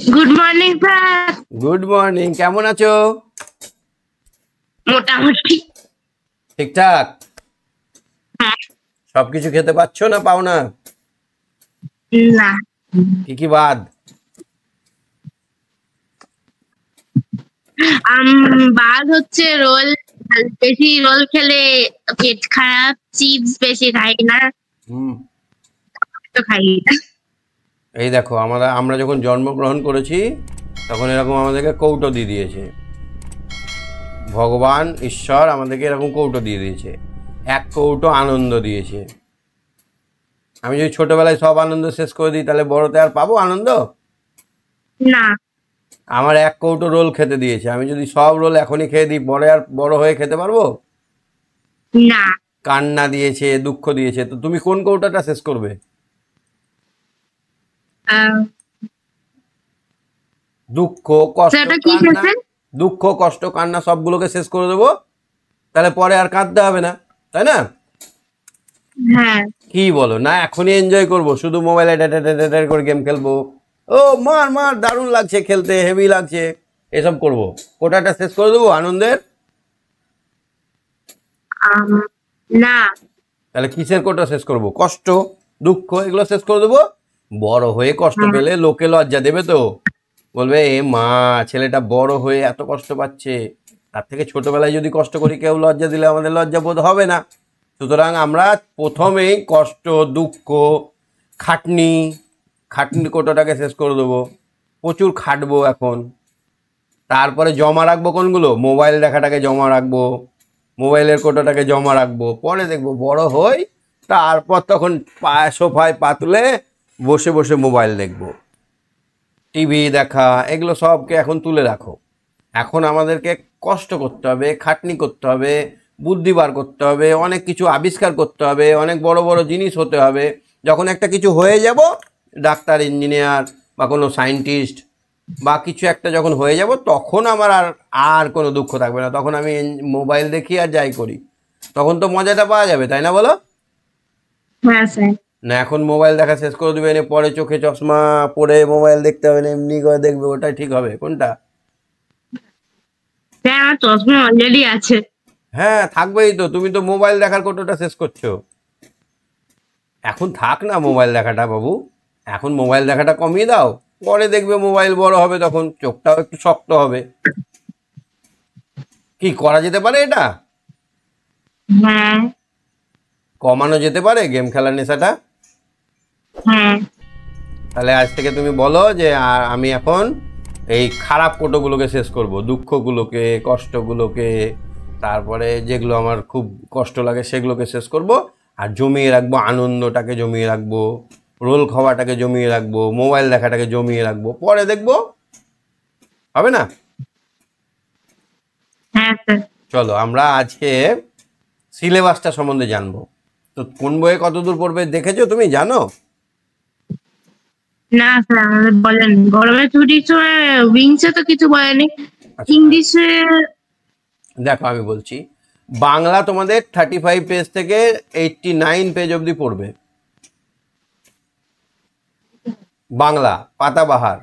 Good morning sir. Good morning, কেমন আছো? মোটামুটি ঠিকঠাক? হ্যাঁ। সবকিছু খেতে পাচ্ছো না পাও না? না, কি কি বাদ? বাদ হচ্ছে রোল। বেশি রোল খেলে পেট খারাপ। চিপস বেশি খাই না, হুম, তো খাই না। এই দেখো আমরা যখন জন্মগ্রহণ করেছি তখন এরকম আমাদেরকে কৌটো দিয়ে দিয়েছে। ভগবান ঈশ্বর আমাদেরকে এরকম কৌটো দিয়ে দিয়েছে, এক কৌটো আনন্দ দিয়েছে। আমি যদি ছোটবেলায় সব আনন্দ শেষ করে দিই তাহলে বড়তে আর পাবো আনন্দ? না, আমার এক কৌটো রোল খেতে দিয়েছে, আমি যদি সব রোল এখনই খেয়ে দিই পরে আর বড় হয়ে খেতে পারবো? না। কান্না দিয়েছে, দুঃখ দিয়েছে, তো তুমি কোন কৌটাটা শেষ করবে? দুঃখ কষ্ট সেটা কি কান্না, খেতে? দুঃখ কষ্ট কান্না সবগুলোকে শেষ করে দেবো, তাহলে পরে আর কাঁদতে হবে না, তাই না? হ্যাঁ। কি বলো না, এখনই এনজয় করবো, শুধু মোবাইলে ডেটা করে গেম খেলবো, ও মার মার দারুণ লাগছে খেলতে, হেভি লাগছে, এসব করবো, কোটাটা শেষ করে দেবো আনন্দের? না। তাহলে কিসের কোটা শেষ করব? কষ্ট দুঃখ এগুলো শেষ করে দেবো। বড় হয়ে কষ্ট পেলে লোকে লজ্জা দেবে, তো বলবে এ মা ছেলেটা বড় হয়ে এত কষ্ট পাচ্ছে, তার থেকে ছোটবেলায় যদি কষ্ট করি কেউ লজ্জা দিলে আমাদের লজ্জা বোধ হবে না। সুতরাং আমরা প্রথমেই কষ্ট দুঃখ খাটনি খাটনি কোটাটাকে শেষ করে দেবো, প্রচুর খাটবো এখন। তারপরে জমা রাখবো কোনগুলো? মোবাইল দেখাটাকে জমা রাখবো, মোবাইলের কোটাটাকে জমা রাখবো, পরে দেখবো বড় হই, তারপর তখন সোফায় পা তুলে বসে বসে মোবাইল দেখবো, টিভি দেখা, এগুলো সবকে এখন তুলে রাখো। এখন আমাদেরকে কষ্ট করতে হবে, খাটনি করতে হবে, বুদ্ধি বার করতে হবে, অনেক কিছু আবিষ্কার করতে হবে, অনেক বড় বড় জিনিস হতে হবে। যখন একটা কিছু হয়ে যাব, ডাক্তার ইঞ্জিনিয়ার বা কোনো সায়েন্টিস্ট বা কিছু একটা যখন হয়ে যাব, তখন আমার আর আর কোনো দুঃখ থাকবে না, তখন আমি মোবাইল দেখি আর যাই করি, তখন তো মজাটা পাওয়া যাবে, তাই না বলো? হ্যাঁ স্যার। না এখন মোবাইল দেখা শেষ করে দেবে, এনে পরে চোখে চশমা পরে মোবাইল দেখতে হবে না, এমনি করে দেখবে, ওটাই ঠিক হবে কোনটা? স্যার আমার চশমা অলরেডি আছে। হ্যাঁ থাকবেই তো, তুমি তো মোবাইল দেখার কোটোটা শেষ করছো। এখন থাক না মোবাইল দেখাটা বাবু, এখন মোবাইল দেখাটা কমিয়ে দাও, পরে দেখবে মোবাইল বড় হবে তখন চোখটাও একটু শক্ত হবে। কি করা যেতে পারে এটা? হ্যাঁ। কমানো যেতে পারে গেম খেলার নেশাটা? হ্যাঁ। তাহলে আজ থেকে তুমি বলো যে আমি এখন এই খারাপ কোটোগুলোকে শেষ করব, দুঃখগুলোকে কষ্টগুলোকে, তারপরে যেগুলো আমার খুব কষ্ট লাগে সেগুলোকে শেষ করব, আর জমিয়ে রাখবো আনন্দটাকে, জমিয়ে রাখবো রোল খাওয়াটাকে, জমিয়ে রাখবো মোবাইল দেখাটাকে, জমিয়ে রাখবো, পরে দেখবো, হবে না? হ্যাঁ স্যার। চলো আমরা আজকে সিলেবাসটা সম্বন্ধে জানবো। তো কোন বইয়ে কতদূর পড়বে দেখেছো, তুমি জানো? না স্যার আমাদের বলেন, গরমের ছুটির সময় উইংসে তো কিছু বলেনি। আচ্ছা, ইংলিশে দেখো আমি বলছি, বাংলা তোমাদের 35 পেজ থেকে 89 পেজ অবধি পড়বে। বাংলা পাতাবাহার,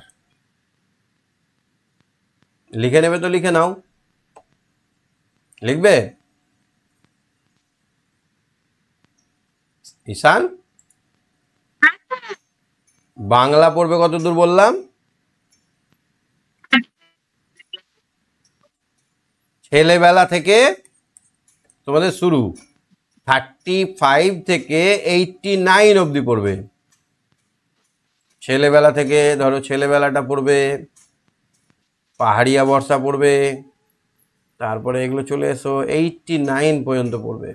লিখে নেবে তো লিখে নাও, লিখবে? ঈশান বাংলা পড়বে কত দূর বললাম? ছেলেবেলা থেকে তোমাদের শুরু, 35 থেকে 89 অবধি পড়বে। ছেলেবেলা থেকে ধরো ছেলেবেলাটা পড়বে, পাহাড়িয়া বর্ষা পড়বে, তারপরে এগুলো চলে এসো 89 পর্যন্ত পড়বে।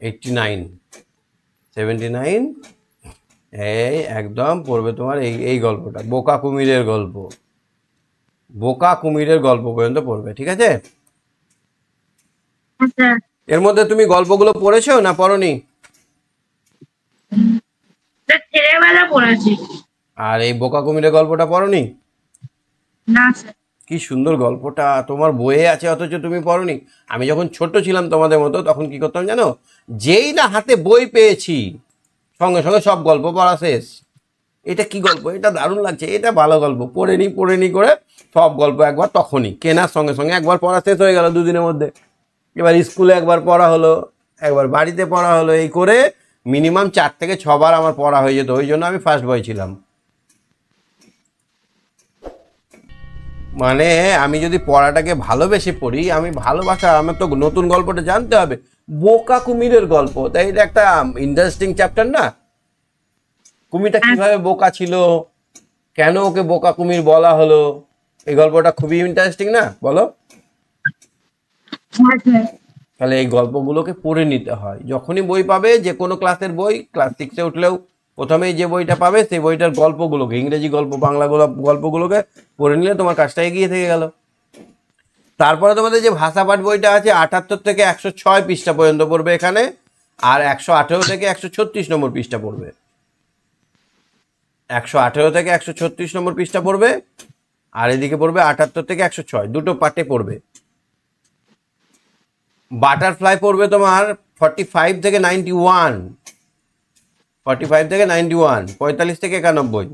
এইটটি নাইন 79 এই একদম পড়বে তোমার এই এই গল্পটা, বোকা কুমিরের গল্প, বোকা কুমিরের গল্প পর্যন্ত পড়বে, ঠিক আছে? এর মধ্যে তুমি গল্পগুলো পড়েছো না পড়নি? ছেলেবেলা পড়েছি। আর এই বোকা কুমিরের গল্পটা পড়নি? না স্যার। কি সুন্দর গল্পটা তোমার বইয়ে আছে অথচ তুমি পড়োনি। আমি যখন ছোট ছিলাম তোমাদের মতো তখন কি করতাম জানো, যেই না হাতে বই পেয়েছি সঙ্গে সঙ্গে সব গল্প পড়া শেষ। এটা কি গল্প, এটা দারুণ লাগছে, এটা ভালো গল্প, পড়ে নি করে সব গল্প একবার তখনই কেনার সঙ্গে সঙ্গে একবার পড়া শেষ হয়ে গেল দুদিনের মধ্যে। এবার স্কুলে একবার পড়া হলো, একবার বাড়িতে পড়া হলো, এই করে মিনিমাম 4 থেকে 6 বার আমার পড়া হয়ে যেত। ওই জন্য আমি ফার্স্ট বয় ছিলাম। মানে আমি যদি পড়াটাকে ভালোবেসে পড়ি, আমি ভালোবাসা, আমার তো নতুন গল্পটা জানতে হবে। বোকা কুমিরের গল্প, তাই এটা একটা ইন্টারেস্টিং চ্যাপ্টার না? কুমিরটা কিভাবে বোকা ছিল, কেন ওকে বোকা কুমির বলা হলো, এই গল্পটা খুবই ইন্টারেস্টিং না বলো? হ্যাঁ স্যার। তাহলে এই গল্পগুলোকে পড়ে নিতে হয়। যখনই বই পাবে, যে কোনো ক্লাসের বই, ক্লাস 6-এ উঠলেও প্রথমেই যে বইটা পাবে সেই বইটার গল্পগুলোকে, ইংরেজি গল্প, বাংলা গল্পগুলোকে পড়ে নিলে তোমার কাজটা এগিয়ে থেকে গেল। তারপরে তোমাদের যে ভাষাপাঠ বইটা আছে 78 থেকে 106 পৃষ্ঠা পর্যন্ত পড়বে এখানে, আর 118 থেকে 136 নম্বর পৃষ্ঠা পড়বে। 118 থেকে 136 নম্বর পৃষ্ঠা পড়বে, আর এদিকে পড়বে 78 থেকে 106, দুটো পার্টে পড়বে। বাটারফ্লাই পড়বে তোমার 45 থেকে 91, 45 থেকে 91, 45 থেকে 91।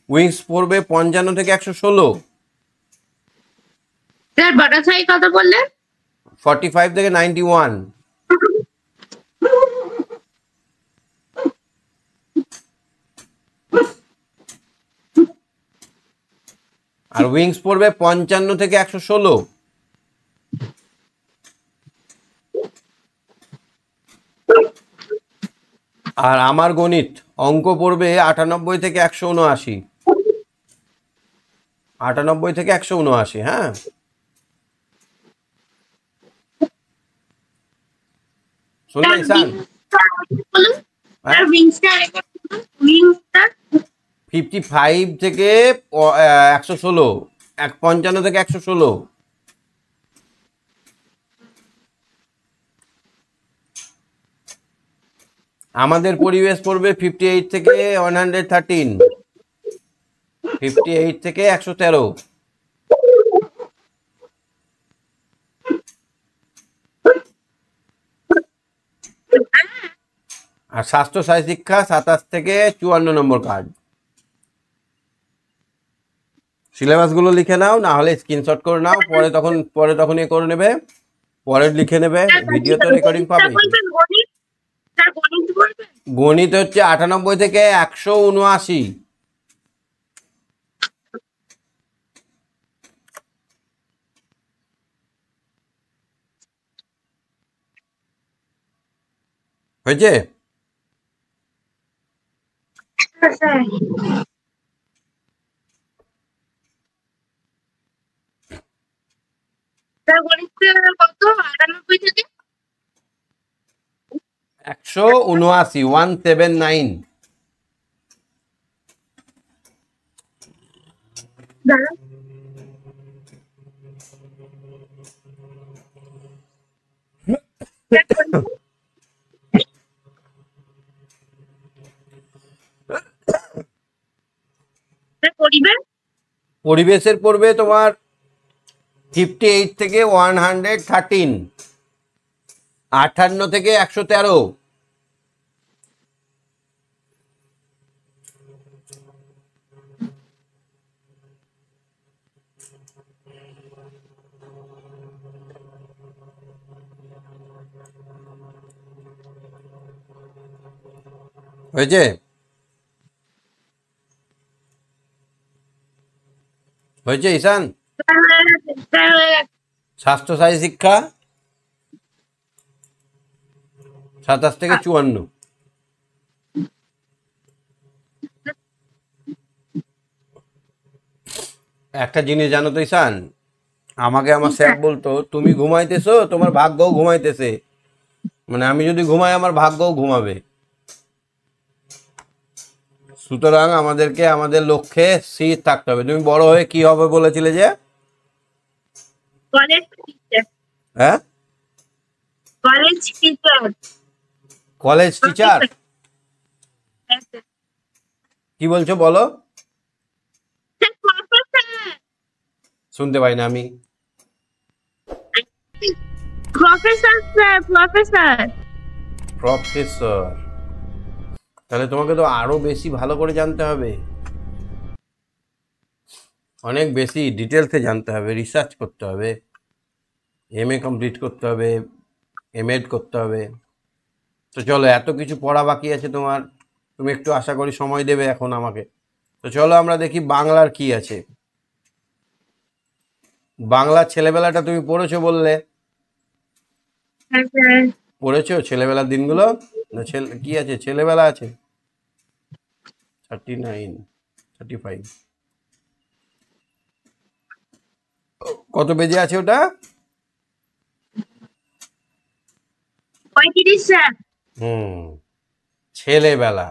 উইংস পড়বে 55 থেকে 116, স্যার বাটারফ্লাই কথা বললেন? 45 থেকে 91। আর উইংস পড়বে 55 থেকে 116। আর আমার গণিত অঙ্ক পড়বে 98 থেকে 179, 98 থেকে 179। হ্যাঁ, শুনলে ঈশান? স্যার উইংসটা আরেকবার বলুন, উইংসটা। 55 থেকে 116, 55 থেকে 116। আমাদের পরিবেশ পড়বে 58 থেকে 113, 58 থেকে 113। আর স্বাস্থ্য সাই শিক্ষা 27 থেকে 54 নম্বর কার্ড। সিলেবাস গুলো লিখে নাও, না হলে স্ক্রিনশট করে নাও, পরে তখন এ করে নেবে, পরে লিখে নেবে, ভিডিও তো রেকর্ডিং পাবে। গণিত হচ্ছে 98 থেকে 179। হয়েছে? কত 98 থেকে 179, 179। পরিবেশের পড়বে তোমার 58 থেকে 113, 58 থেকে 113। হয়েছে? হয়েছে ঈশান? স্বাস্থ্য সাই শিক্ষা 27 থেকে 54। একটা জিনিস জানো তো ঈশান, আমাকে আমার স্যার বলতো, তুমি ঘুমাইতেছো, তোমার ভাগ্যও ঘুমাইতেছে। মানে আমি যদি ঘুমাই, আমার ভাগ্যও ঘুমাবে। সুতরাং আমাদেরকে আমাদের লক্ষ্যে স্থির থাকতে হবে। তুমি বড় হয়ে কি হবে বলেছিলে যে? হ্যাঁ, কলেজ টিচার। কি বলছো বলো? শুনতে পাই না আমি। Professor sir, professor. প্রফেসর, তাহলে তোমাকে তো আরো বেশি ভালো করে জানতে হবে, অনেক বেশি ডিটেলসে জানতে হবে, রিসার্চ করতে হবে, এমএ কমপ্লিট করতে হবে, এমএড করতে হবে। তো চলো, এত কিছু পড়া বাকি আছে তোমার, তুমি একটু আশা করি সময় দেবে এখন আমাকে। তো চলো আমরা দেখি বাংলার কি আছে। বাংলার ছেলেবেলাটা তুমি পড়েছো বললে, হ্যাঁ স্যার। পড়েছো ছেলেবেলার দিনগুলো? না কি আছে, ছেলেবেলা আছে 39, 35, কত পেজে আছে ওটা? 35 স্যার। ছেলেবেলা।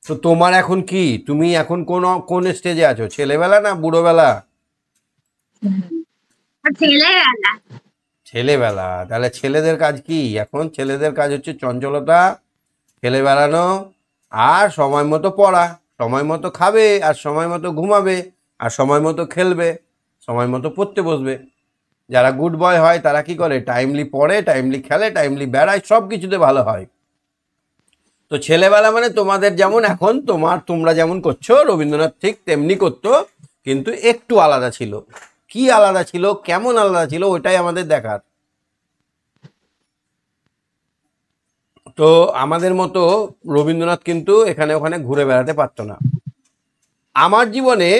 তো তোমার এখন কি, তুমি এখন কোন স্টেজে আছো, ছেলেবেলা না বুড়োবেলা? ছেলেবেলা। ছেলেবেলা। তাহলে ছেলেদের কাজ কি এখন? ছেলেদের কাজ হচ্ছে চঞ্চলতা, খেলে বেড়ানো, আর সময় মতো পড়া, সময় মতো খাবে, আর সময় মতো ঘুমাবে, আর সময় মতো খেলবে, সময় মতো পড়তে বসবে। যারা গুড বয় হয় তারা কি করে, টাইমলি পড়ে, টাইমলি খেলে, টাইমলি বেড়ায়, সব কিছুতে ভালো হয়। তো ছেলেবেলা মানে তোমাদের যেমন এখন তোমরা যেমন করছো, রবীন্দ্রনাথ ঠিক তেমনি করতো, কিন্তু একটু আলাদা ছিল। কি আলাদা ছিল, কেমন আলাদা ছিল, ওইটাই আমাদের দেখার। তো আমাদের মতো রবীন্দ্রনাথ কিন্তু এখানে ওখানে ঘুরে বেড়াতে পারতো না। আমার জীবনে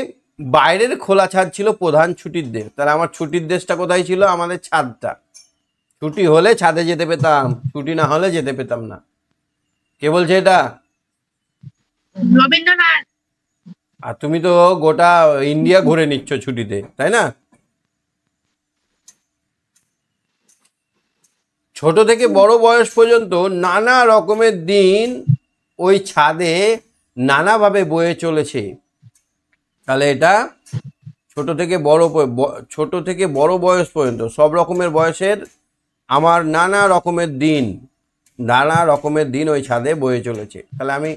বাইরের খোলা ছাদ ছিল প্রধান ছুটির দেশ। তাহলে আমার ছুটির দেশটা কোথায় ছিল? আমাদের ছাদটা। ছুটি হলে ছাদে যেতে পেতাম, ছুটি না হলে যেতে পেতাম না। কে বলছে এটা? রবীন্দ্রনাথ। আর তুমি তো গোটা ইন্ডিয়া ঘুরে নিচ্ছ ছুটিতে, তাই না? ছোট থেকে বড় বয়স পর্যন্ত নানা রকমের দিন ওই ছাদে নানাভাবে বয়ে চলেছে। তাহলে এটা ছোট থেকে বড় বয়স পর্যন্ত সব রকমের বয়সের আমার নানা রকমের দিন ওই ছাদে বয়ে চলেছে। তাহলে আমি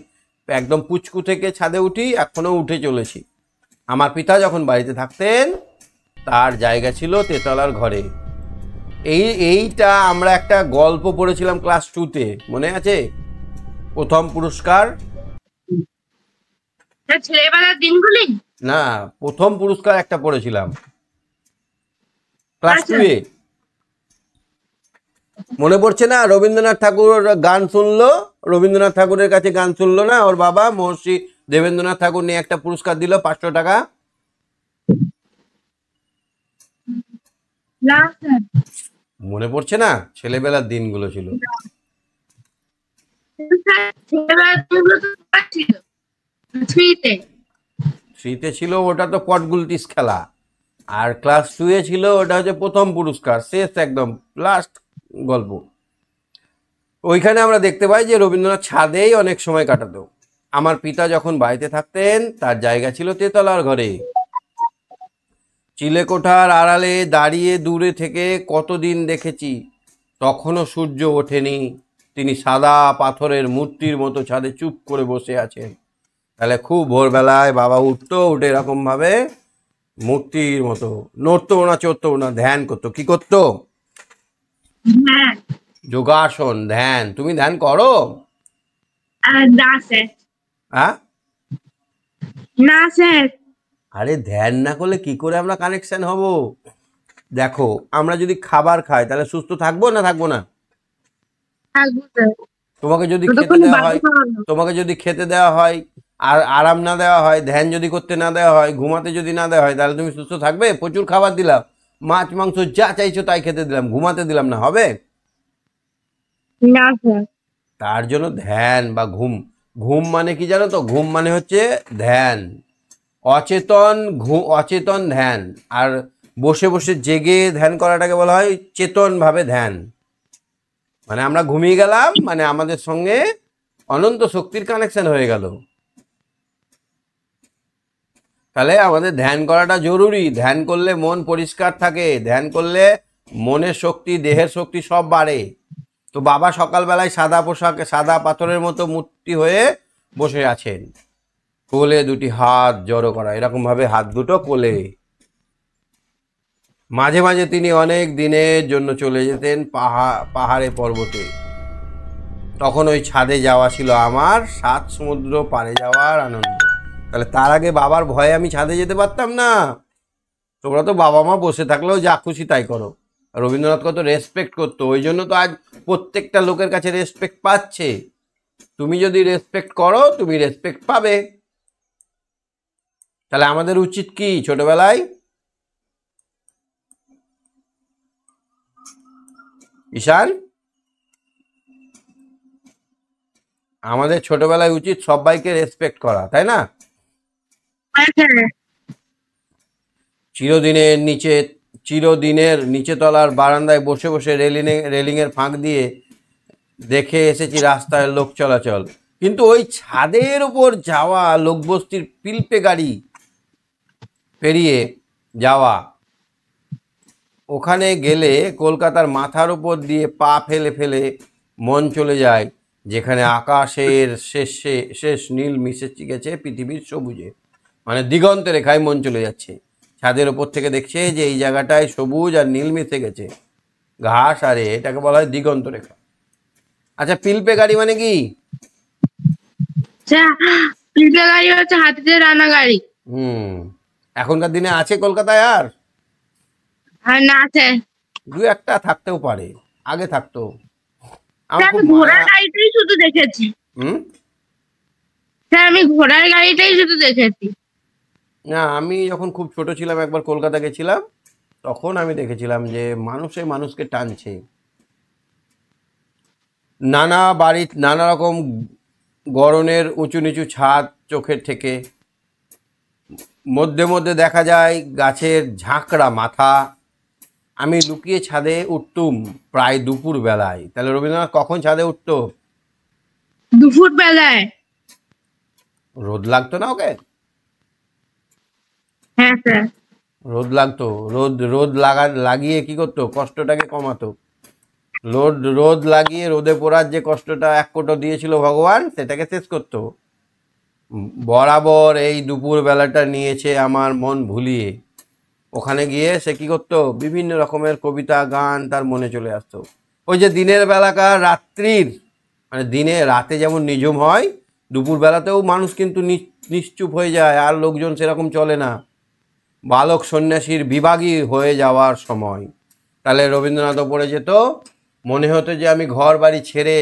একদম পুচকু থেকে ছাদে উঠি, এখনো উঠে চলেছি। আমার পিতা যখন বাড়িতে থাকতেন তার জায়গা ছিল তেতলার ঘরে। এইটা আমরা একটা গল্প পড়েছিলাম ক্লাস 2-তে, মনে আছে? প্রথম পুরস্কার। ছেলেবেলার দিনগুলি না, প্রথম পুরস্কার একটা পড়েছিলাম ক্লাস 2-এ, মনে পড়ছে না? রবীন্দ্রনাথ ঠাকুর গান শুনলো, রবীন্দ্রনাথ ঠাকুরের কাছে গান শুনলো না, ওর বাবা মহর্ষি দেবেন্দ্রনাথ ঠাকুর নিয়ে একটা পুরস্কার দিল 500 টাকা। মনে পড়ছে না? ছেলেবেলার দিনগুলো ছিল। থ্রিতে ছিল ওটা তো পটগুলটিস খেলা, আর ক্লাস 2-এ ছিল ওটা হচ্ছে প্রথম পুরস্কার, শেষ একদম লাস্ট গল্প। ওইখানে আমরা দেখতে পাই যে রবীন্দ্রনাথ ছাদেই অনেক সময় কাটাতো। আমার পিতা যখন বাড়িতে থাকতেন তার জায়গা ছিল তেতলার ঘরে। চিলেকোঠার আড়ালে দাঁড়িয়ে দূরে থেকে কতদিন দেখেছি, তখনও সূর্য ওঠেনি, তিনি সাদা পাথরের মূর্তির মতো ছাদে চুপ করে বসে আছেন। তাহলে খুব ভোরবেলায় বাবা উঠতো, উঠে এরকম ভাবে মূর্তির মতো নড়তো না, চড়তো না, ধ্যান করতো। কি করতো? যোগাসন, ধ্যান। তুমি ধ্যান করো? হ্যাঁ, না স্যার। আরে ধ্যান না করলে কি করে আমরা কানেকশন হব? দেখো, আমরা যদি খাবার খাই তাহলে সুস্থ থাকবো না থাকবো না? তোমাকে যদি খেতে দেওয়া হয় আর আরাম না দেওয়া হয়, ধ্যান যদি করতে না দেওয়া হয়, ঘুমাতে যদি না দেওয়া হয়, তাহলে তুমি সুস্থ থাকবে? প্রচুর খাবার দিলাম, মাছ মাংস যা চাইছো তাই খেতে দিলাম, ঘুমাতে দিলাম না, হবে? না স্যার। তার জন্য ধ্যান বা ঘুম মানে কি জানো তো? ঘুম মানে হচ্ছে ধ্যান, অচেতন ধ্যান। আর বসে বসে জেগে ধ্যান করাটাকে বলা হয় চেতন ভাবে ধ্যান। মানে আমরা ঘুমিয়ে গেলাম, মানে আমাদের সঙ্গে অনন্ত শক্তির কানেকশন হয়ে গেল। তাহলে আমাদের ধ্যান করাটা জরুরি। ধ্যান করলে মন পরিষ্কার থাকে, ধ্যান করলে মনের শক্তি, দেহের শক্তি সব বাড়ে। তো বাবা সকালবেলায় সাদা পোশাকে, সাদা পাথরের মতো মূর্তি হয়ে বসে আছেন, কোলে দুটি হাত জড়ো করা, এরকম ভাবে হাত দুটো কোলে। মাঝে মাঝে তিনি অনেক দিনের জন্য চলে যেতেন পাহাড়ে পর্বতে। তখন ওই ছাদে যাওয়া ছিল আমার 7 সমুদ্র পাড়ে যাওয়ার আনন্দ। তাহলে তার আগে বাবার ভয়ে আমি ছাদে যেতে পারতাম না। তোমরা তো বাবা মা বসে থাকলেও যা খুশি তাই করো। রবীন্দ্রনাথ কত রেসপেক্ট করতো, ওই জন্য তো আজ প্রত্যেকটা লোকের কাছে রেসপেক্ট পাচ্ছে। তুমি যদি রেসপেক্ট করো তুমি রেসপেক্ট পাবে। তাহলে আমাদের উচিত কি ছোটবেলায়? ঈশান, আমাদের ছোটবেলায় উচিত সবাইকে রেসপেক্ট করা, তাই না? চিরদিনের নিচে তলার বারান্দায় বসে বসে রেলিংয়ের ফাঁক দিয়ে দেখে এসেছি রাস্তায় লোক চলাচল, কিন্তু ওই ছাদের উপর যাওয়া, লোকবস্তির পিলপে গাড়ি পেরিয়ে যাওয়া, ওখানে গেলে কলকাতার মাথার উপর দিয়ে পা ফেলে ফেলে মন চলে যায় যেখানে আকাশের শেষ নীল মিশে গেছে পৃথিবীর সবুজে, মানে দিগন্ত রেখায় মন চলে যাচ্ছে। ছাদের ওপর থেকে দেখছে যে এই জায়গাটায় সবুজ আর নীল মিশে গেছে, ঘাস, আরে এটাকে বলা হয় দিগন্ত রেখা। আচ্ছা, পিলপে গাড়ি মানে কি? পিলপে গাড়ি হচ্ছে হাতিতে টানা গাড়ি। এখনকার দিনে আছে কলকাতায় আর? না, আছে। দু একটা থাকতেও পারে, আগে থাকতো। আমি ঘোড়ার গাড়িটাই শুধু দেখেছি। আমি ঘোড়ার গাড়িটাই শুধু দেখেছি। না, আমি যখন খুব ছোট ছিলাম একবার কলকাতা গেছিলাম, তখন আমি দেখেছিলাম যে মানুষে মানুষকে টানছে। নানা বাড়ির নানা রকম গড়নের উঁচু নিচু ছাদ চোখের থেকে, মধ্যে মধ্যে দেখা যায় গাছের ঝাঁকড়া মাথা। আমি লুকিয়ে ছাদে উঠতুম প্রায় দুপুর বেলায়। তাহলে রবীন্দ্রনাথ কখন ছাদে উঠতো? দুপুর বেলায়। রোদ লাগতো না ওকে? হ্যাঁ স্যার, রোদ লাগতো। রোদ লাগিয়ে কি করতো? কষ্টটাকে কমাতো। রোদ লাগিয়ে রোদে পোড়ার যে কষ্টটা 1 কোটো দিয়েছিল ভগবান, সেটাকে শেষ করতো। বরাবর এই দুপুর বেলাটা নিয়েছে আমার মন ভুলিয়ে। ওখানে গিয়ে সে কি করতো? বিভিন্ন রকমের কবিতা, গান তার মনে চলে আসতো। ওই যে দিনের বেলাকার রাত্রির, মানে রাতে যেমন নিঝুম হয়, দুপুর বেলাতেও মানুষ কিন্তু নিশ্চুপ হয়ে যায়, আর লোকজন সেরকম চলে না। বালক সন্ন্যাসীর বিভাগী হয়ে যাওয়ার সময়। তাহলে রবীন্দ্রনাথ পড়ে যেত, মনে হতো যে আমি ঘর বাড়ি ছেড়ে,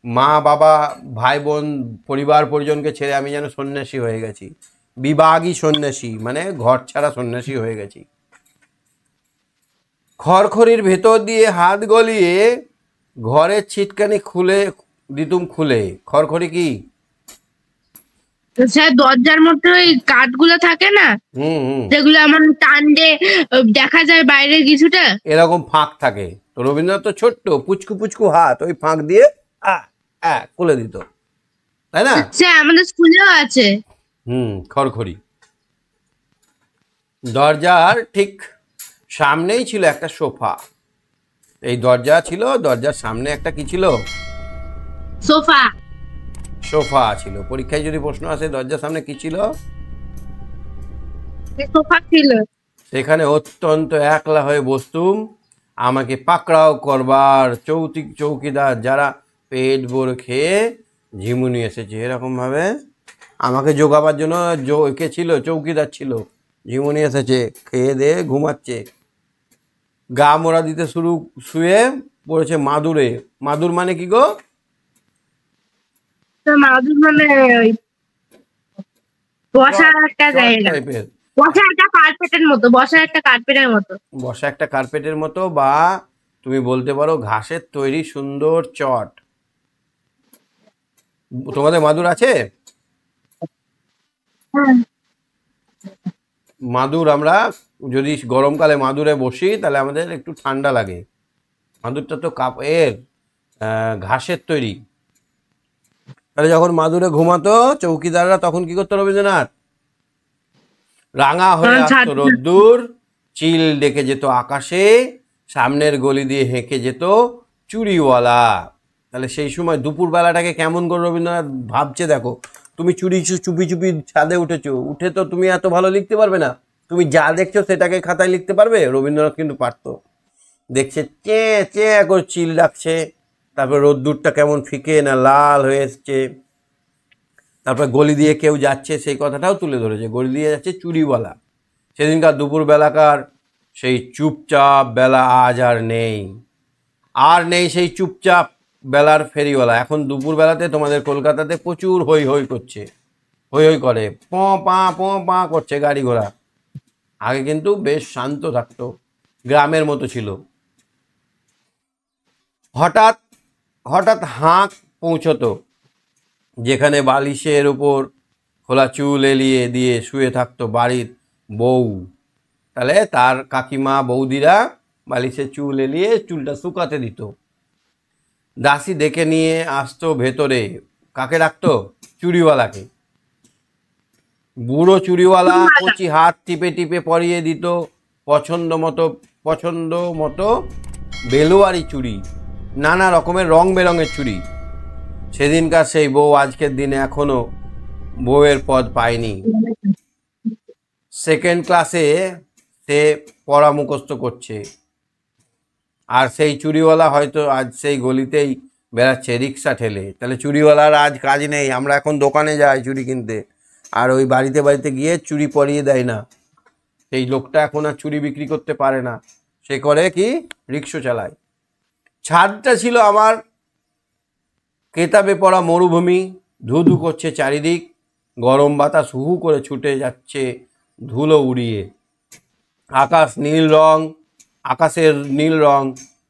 মা বাবা ভাই বোন পরিবার পরিজনকে ছেড়ে আমি যেন সন্ন্যাসী হয়ে গেছি। বিভাগী সন্ন্যাসী মানে ঘর ছাড়া সন্ন্যাসী হয়ে গেছি। খড়খড়ির ভেতর দিয়ে হাত গলিয়ে ঘরের ছিটকানি খুলে দিতুম খুলে। খড়খড়ি কি? স্যার, দরজার মধ্যে ওই কাঠগুলো থাকে না, যেগুলো আমার টানলে দেখা যায় বাইরে কিছুটা, এরকম ফাঁক থাকে। তো রবীন্দ্রনাথ তো ছোট্ট পুচকু পুচকু হাত, ওই ফাঁক দিয়ে খুলে দিত, তাই না? স্যার, আমাদের স্কুলেও আছে। খড়খড়ি। দরজার ঠিক সামনেই ছিল একটা সোফা। এই দরজা ছিল, দরজার সামনে একটা কি ছিল? সোফা ছিল। পরীক্ষায় যদি প্রশ্ন আসে দরজার সামনে কি ছিল? সোফা ছিল। সেখানে অত্যন্ত একলা হয়ে বসতুম আমাকে পাকড়াও করবার চৌকিদার যারা পেট ভরে খেয়ে ঝিমুনি এসেছে, এরকম ভাবে আমাকে জোগাবার জন্য কে ছিল? চৌকিদার ছিল। ঝিমুনি এসেছে, খেয়ে দিয়ে ঘুমাচ্ছে, গা মোড়া দিতে শুয়ে পড়েছে মাদুরে। মাদুর মানে কি গো? মাদুর মানে বসার একটা জায়গা, বসার একটা কার্পেটের মতো, বা তুমি বলতে পারো ঘাসের তৈরি সুন্দর চট। তোমাদের মাদুর আছে? মাদুর, আমরা যদি গরমকালে মাদুরে বসি তাহলে আমাদের একটু ঠান্ডা লাগে। মাদুরটা তো ঘাসের তৈরি। তাহলে যখন মাদুরে ঘুমাতো চৌকিদাররা, তখন কি করতো রবীন্দ্রনাথ? রাঙা হয়ে আসতো রোদ্দুর, চিল ডেকে যেত আকাশে, সামনের গলি দিয়ে হেঁকে যেত চুড়িওয়ালা। তাহলে সেই সময় দুপুর বেলাটাকে কেমন করে রবীন্দ্রনাথ ভাবছে দেখো। তুমি চুপি চুপি ছাদে উঠেছো, উঠে তো তুমি এত ভালো লিখতে পারবে না, তুমি যা দেখছো সেটাকে খাতায় লিখতে পারবে? রবীন্দ্রনাথ কিন্তু পারতো। দেখছে চে চে করে চিল ডাকছে, তারপর রোদ্দুরটা কেমন ফিকে না লাল হয়ে এসছে, তারপর গলি দিয়ে কেউ যাচ্ছে সেই কথাটাও তুলে ধরেছে, গলি দিয়ে যাচ্ছে চুরিওয়ালা। সেদিনকার দুপুরবেলাকার সেই চুপচাপ বেলা আজ আর নেই, আর নেই সেই চুপচাপ বেলার ফেরিওয়ালা। এখন দুপুরবেলাতে তোমাদের কলকাতাতে প্রচুর হই হই করছে, হই হই করে, পা করছে গাড়ি ঘোড়া। আগে কিন্তু বেশ শান্ত থাকতো, গ্রামের মতো ছিল। হঠাৎ হঠাৎ হাঁক পৌঁছতো, যেখানে বালিশের উপর খোলা চুল এলিয়ে দিয়ে শুয়ে থাকতো বাড়ির বউ। তাহলে তার কাকিমা বৌদিরা বালিশের চুল এলিয়ে চুলটা শুকাতে দিত। দাসী ডেকে নিয়ে আসতো ভেতরে। কাকে ডাকতো? চুড়িওয়ালাকে। বুড়ো চুড়িওয়ালা কচি হাত টিপে টিপে পরিয়ে দিত পছন্দ মতো বেলোয়ারি চুড়ি, নানা রকমের রং বেরঙের চুড়ি। সেদিনকার সেই বউ আজকের দিনে এখনো বউয়ের পদ পায়নি। সেকেন্ড ক্লাসে সে পড়া মুখস্থ করছে, আর সেই চুড়িওয়ালা হয়তো আজ সেই গলিতেই বেড়াচ্ছে রিক্সা ঠেলে। তাহলে চুড়িওয়ালার আজ কাজ নেই, আমরা এখন দোকানে যাই চুড়ি কিনতে, আর ওই বাড়িতে বাড়িতে গিয়ে চুড়ি পরিয়ে দেয় না। সেই লোকটা এখন আর চুড়ি বিক্রি করতে পারে না, সে করে কি রিক্সা চালায়। ছাদটা ছিল আমার কেতাবে পড়া মরুভূমি, ধুধু করছে চারিদিক, গরম বাতাস হু হু করে ছুটে যাচ্ছে ধুলো উড়িয়ে। আকাশের নীল রং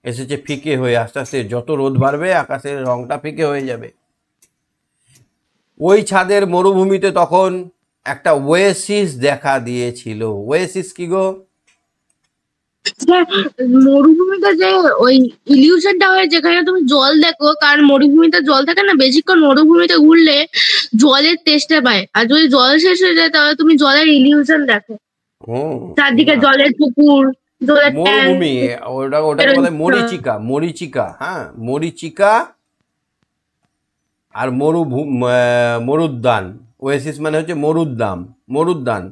এসেছে ফিকে হয়ে, আস্তে আস্তে যত রোদ বাড়বে আকাশের রংটা ফিকে হয়ে যাবে। ওই ছাদের মরুভূমিতে তখন একটা ওয়েসিস দেখা দিয়েছিল। ওয়েসিস কি গো? হ্যাঁ, মরুভূমিতে যে ওই ইলিউশনটা হয় যেখানে তুমি জল দেখো, কারণ মরুভূমিতে জল থাকে না, বেশিক্ষণ মরুভূমিতে ঘুরলে জলের তেষ্টা পায়, আর যদি জল শেষ হয়ে যায় তাহলে তুমি জলের ইলিউশন দেখো, ও চারদিকে জলের পুকুর, জলের ট্যাঙ্ক। মরুভূমি, ওটাকে বলে মরিচিকা। মরিচিকা, হ্যাঁ, মরিচিকা আর মরুদ্যান। ওয়েসিস মানে হচ্ছে মরুদ্যান।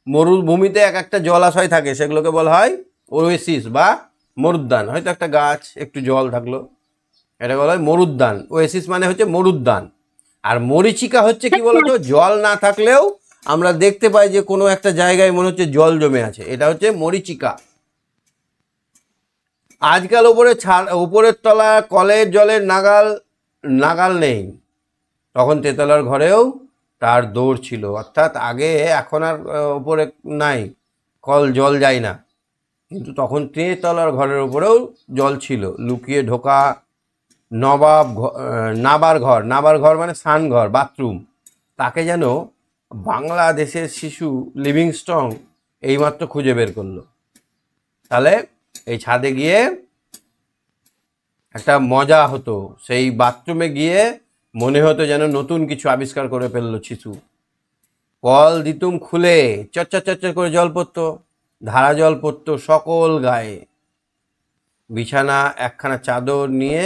মরুভূমিতে এক একটা জলাশয় থাকে, সেগুলোকে বলা হয় ওয়েসিস বা মরুদ্যান। হয়তো একটা গাছ, একটু জল থাকলো, এটা বলা হয় মরুদ্যান। ওয়েসিস মানে হচ্ছে মরুদ্যান। আর মরিচিকা হচ্ছে কি বলতো, জল না থাকলেও আমরা দেখতে পাই যে কোনো একটা জায়গায় মনে হচ্ছে জল জমে আছে, এটা হচ্ছে মরিচিকা। আজকাল উপরের তলা কলের জলের নাগাল নেই, তখন তেতলার ঘরেও তার দৌড় ছিল। অর্থাৎ আগে, এখন আর উপরে নাই, কল জল যায় না, কিন্তু তখন তেতলার ঘরের উপরেও জল ছিল। লুকিয়ে ঢোকা নাবার ঘর মানে স্নানঘর, বাথরুম, তাকে যেন বাংলাদেশের শিশু লিভিংস্টন এইমাত্র খুঁজে বের করলো। তাহলে এই ছাদে গিয়ে একটা মজা হতো, সেই বাথরুমে গিয়ে মনে হতো যেন নতুন কিছু আবিষ্কার করে ফেললো শিশু। কল দিতুম খুলে, চচ্চর করে জল পড়তো, ধারা জল পড়তো সকল গায়ে। বিছানা একখানা চাদর নিয়ে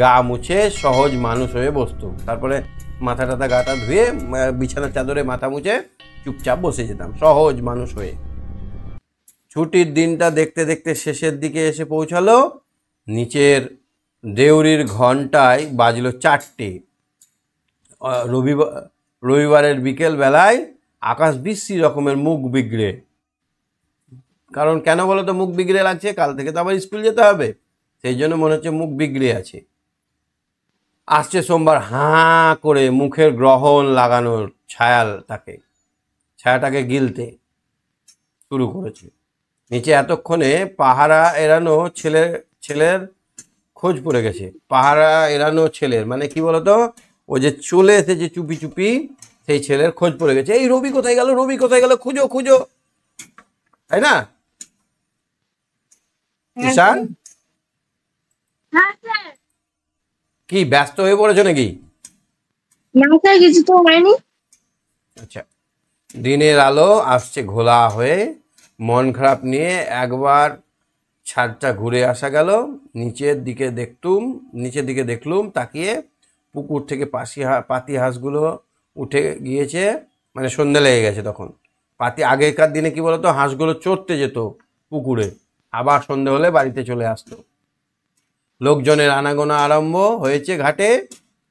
গা মুছে সহজ মানুষ হয়ে বসতো। তারপরে মাথা টাথা গাটা ধুয়ে বিছানার চাদরে মাথা মুছে চুপচাপ বসে যেতাম সহজ মানুষ হয়ে। ছুটির দিনটা দেখতে দেখতে শেষের দিকে এসে পৌঁছালো। নিচের দেউরির ঘন্টায় বাজলো 4টে। রবিবারের বিকেল বেলায় আকাশ বিশ্রী রকমের মুখ বিগড়ে। কারণ কেন বলো তো মুখ বিগড়ে লাগছে? কাল থেকে তো আবার স্কুল যেতে হবে, সেই জন্য মনে হচ্ছে মুখ বিগড়ে আছে। আসছে সোমবার, হাঁ করে মুখের গ্রহণ লাগানোর ছায়াটাকে গিলতে শুরু করেছে। নিচে এতক্ষণে পাহারা এড়ানো ছেলের খোঁজ পড়ে গেছে। পাহারা এড়ানো ছেলের মানে কি বলতো, ও যে চলে এসেছে চুপি চুপি, সেই ছেলের খোঁজ পড়ে গেছে। এই রবি কোথায় গেল, খুঁজো, তাই না ঈশান? হ্যাঁ স্যার। কি ব্যস্ত হয়ে পড়েছো নাকি? না স্যার, কিছু তো হয়নি। আচ্ছা, দিনের আলো আসছে ঘোলা হয়ে। মন খারাপ নিয়ে একবার ছাদটা ঘুরে আসা গেল। নিচের দিকে দেখলুম তাকিয়ে, পুকুর থেকে পাতি হাঁসগুলো উঠে গিয়েছে, মানে সন্ধে লেগে গেছে তখন। পাতি আগেকার দিনে কি বলতো, হাঁসগুলো চড়তে যেত পুকুরে, আবার সন্ধে হলে বাড়িতে চলে আসতো। লোকজনের আনাগোনা আরম্ভ হয়েছে ঘাটে,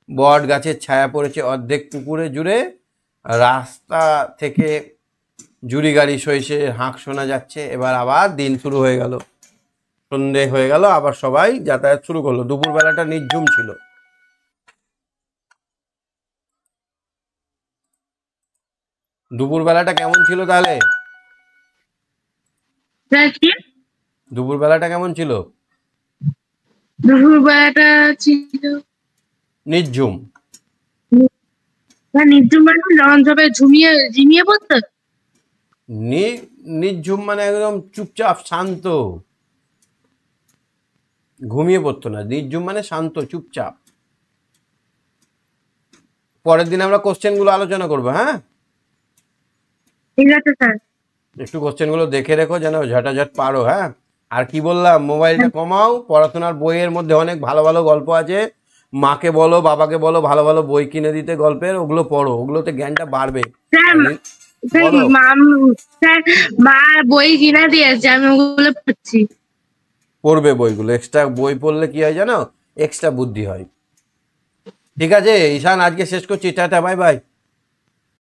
বট গাছের ছায়া পড়েছে অর্ধেক পুকুরে জুড়ে, রাস্তা থেকে জুড়ি গাড়ি সইসে হাঁক শোনা যাচ্ছে। এবার আবার দিন শুরু হয়ে গেল, সন্ধে হয়ে গেল, আবার সবাই যাতায়াত শুরু করলো। দুপুরবেলাটা নির্ঝুম ছিল। দুপুরবেলাটা কেমন ছিল তাহলে? কি? দুপুরবেলাটা কেমন ছিল? দুপুরবেলাটা ছিল নির্ঝুম। নির্জুম, মানে যখন সবাই ঝিমিয়ে পড়তো। নির্ঝুম মানে একদম চুপচাপ শান্ত, ঘুমিয়ে পড়তো না। নির্ঝুম মানে শান্ত চুপচাপ। পরের দিন আমরা কোশ্চেনগুলো আলোচনা করবো, হ্যাঁ? ঠিক আছে স্যার। একটু কোশ্চেনগুলো দেখে রেখো যেন ঝটাঝট পারো, হ্যাঁ? আর কি বললাম, মোবাইলটা কমাও। পড়াশোনার বইয়ের মধ্যে অনেক ভালো ভালো গল্প আছে, মাকে বলো বাবাকে বলো ভালো ভালো বই কিনে দিতে গল্পের, ওগুলো পড়ো, ওগুলোতে জ্ঞানটা বাড়বে। স্যার, বলো। স্যার মা বই কিনা দিয়েছে, আমি ওগুলো পড়ছি। পড়বে বইগুলো, এক্সট্রা বই পড়লে কি হয় জানো, এক্সট্রা বুদ্ধি হয়। ঠিক আছে ঈশান, আজকে শেষ করছি, টাটা, বাই বাই।